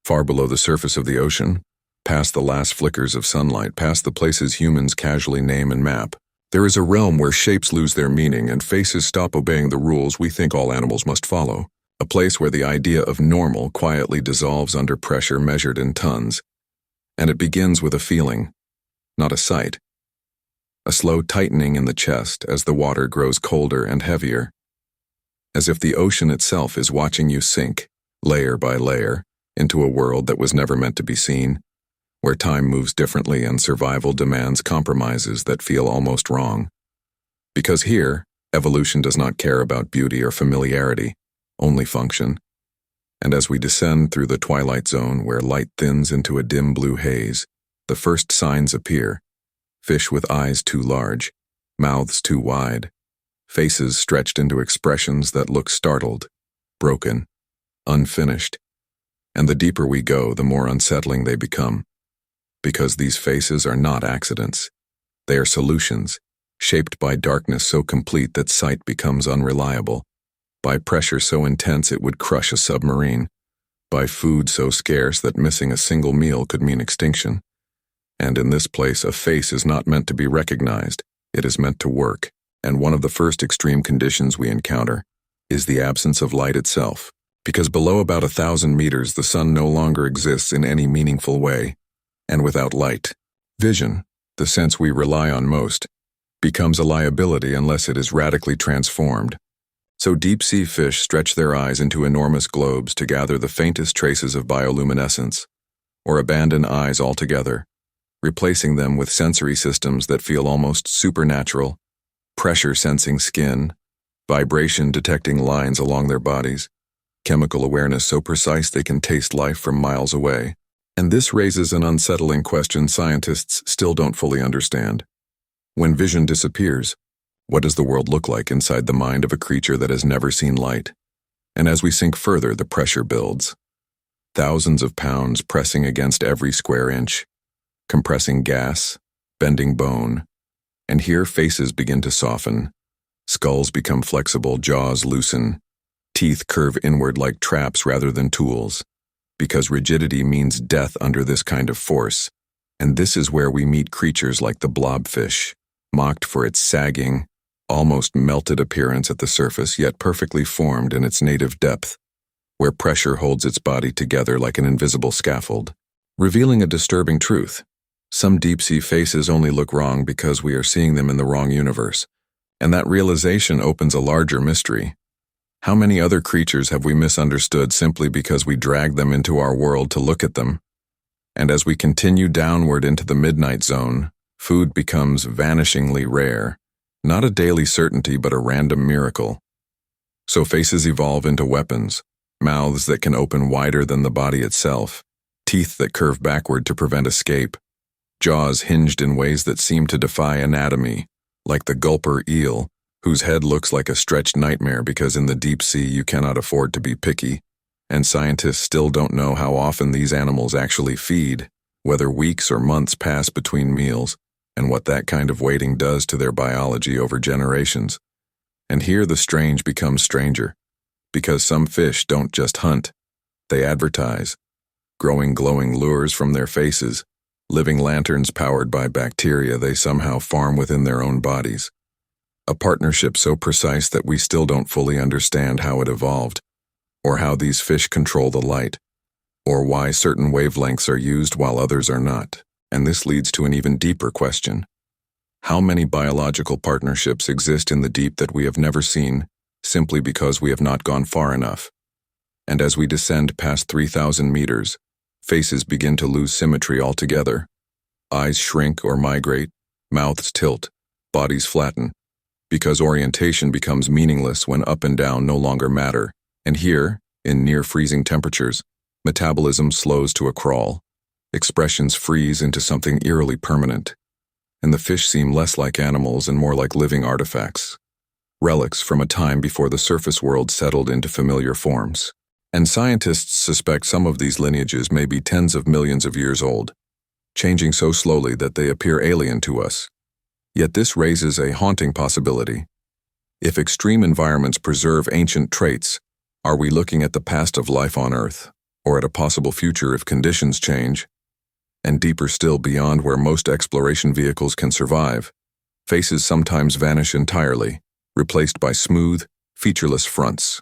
Far below the surface of the ocean, past the last flickers of sunlight, past the places humans casually name and map, there is a realm where shapes lose their meaning and faces stop obeying the rules we think all animals must follow. A place where the idea of normal quietly dissolves under pressure measured in tons. And it begins with a feeling, not a sight. A slow tightening in the chest as the water grows colder and heavier. As if the ocean itself is watching you sink, layer by layer, into a world that was never meant to be seen, where time moves differently and survival demands compromises that feel almost wrong. Because here, evolution does not care about beauty or familiarity, only function. And as we descend through the twilight zone where light thins into a dim blue haze, the first signs appear. Fish with eyes too large, mouths too wide, faces stretched into expressions that look startled, broken, unfinished. And the deeper we go, the more unsettling they become. Because these faces are not accidents. They are solutions, shaped by darkness so complete that sight becomes unreliable, by pressure so intense it would crush a submarine, by food so scarce that missing a single meal could mean extinction. And in this place, a face is not meant to be recognized, it is meant to work. And one of the first extreme conditions we encounter is the absence of light itself. Because below about 1,000 meters, the sun no longer exists in any meaningful way. And without light, vision, the sense we rely on most, becomes a liability unless it is radically transformed. So deep-sea fish stretch their eyes into enormous globes to gather the faintest traces of bioluminescence, or abandon eyes altogether, replacing them with sensory systems that feel almost supernatural, pressure-sensing skin, vibration-detecting lines along their bodies, chemical awareness so precise they can taste life from miles away. And this raises an unsettling question scientists still don't fully understand. When vision disappears, what does the world look like inside the mind of a creature that has never seen light? And as we sink further, the pressure builds. Thousands of pounds pressing against every square inch, compressing gas, bending bone. And here faces begin to soften. Skulls become flexible, jaws loosen. Teeth curve inward like traps rather than tools. Because rigidity means death under this kind of force. And this is where we meet creatures like the blobfish, mocked for its sagging, almost melted appearance at the surface, yet perfectly formed in its native depth, where pressure holds its body together like an invisible scaffold, revealing a disturbing truth. Some deep-sea faces only look wrong because we are seeing them in the wrong universe, and that realization opens a larger mystery. How many other creatures have we misunderstood simply because we dragged them into our world to look at them? And as we continue downward into the midnight zone, food becomes vanishingly rare, not a daily certainty but a random miracle. So faces evolve into weapons, mouths that can open wider than the body itself, teeth that curve backward to prevent escape, jaws hinged in ways that seem to defy anatomy, like the gulper eel, whose head looks like a stretched nightmare because in the deep sea you cannot afford to be picky, and scientists still don't know how often these animals actually feed, whether weeks or months pass between meals, and what that kind of waiting does to their biology over generations. And here the strange becomes stranger, because some fish don't just hunt, they advertise, growing glowing lures from their faces, living lanterns powered by bacteria they somehow farm within their own bodies. A partnership so precise that we still don't fully understand how it evolved, or how these fish control the light, or why certain wavelengths are used while others are not. And this leads to an even deeper question. How many biological partnerships exist in the deep that we have never seen, simply because we have not gone far enough? And as we descend past 3,000 meters, faces begin to lose symmetry altogether. Eyes shrink or migrate, mouths tilt, bodies flatten, because orientation becomes meaningless when up and down no longer matter. And here, in near-freezing temperatures, metabolism slows to a crawl. Expressions freeze into something eerily permanent, and the fish seem less like animals and more like living artifacts, relics from a time before the surface world settled into familiar forms. And scientists suspect some of these lineages may be tens of millions of years old, changing so slowly that they appear alien to us. Yet this raises a haunting possibility. If extreme environments preserve ancient traits, are we looking at the past of life on Earth, or at a possible future if conditions change, and deeper still beyond where most exploration vehicles can survive. Faces sometimes vanish entirely, replaced by smooth, featureless fronts.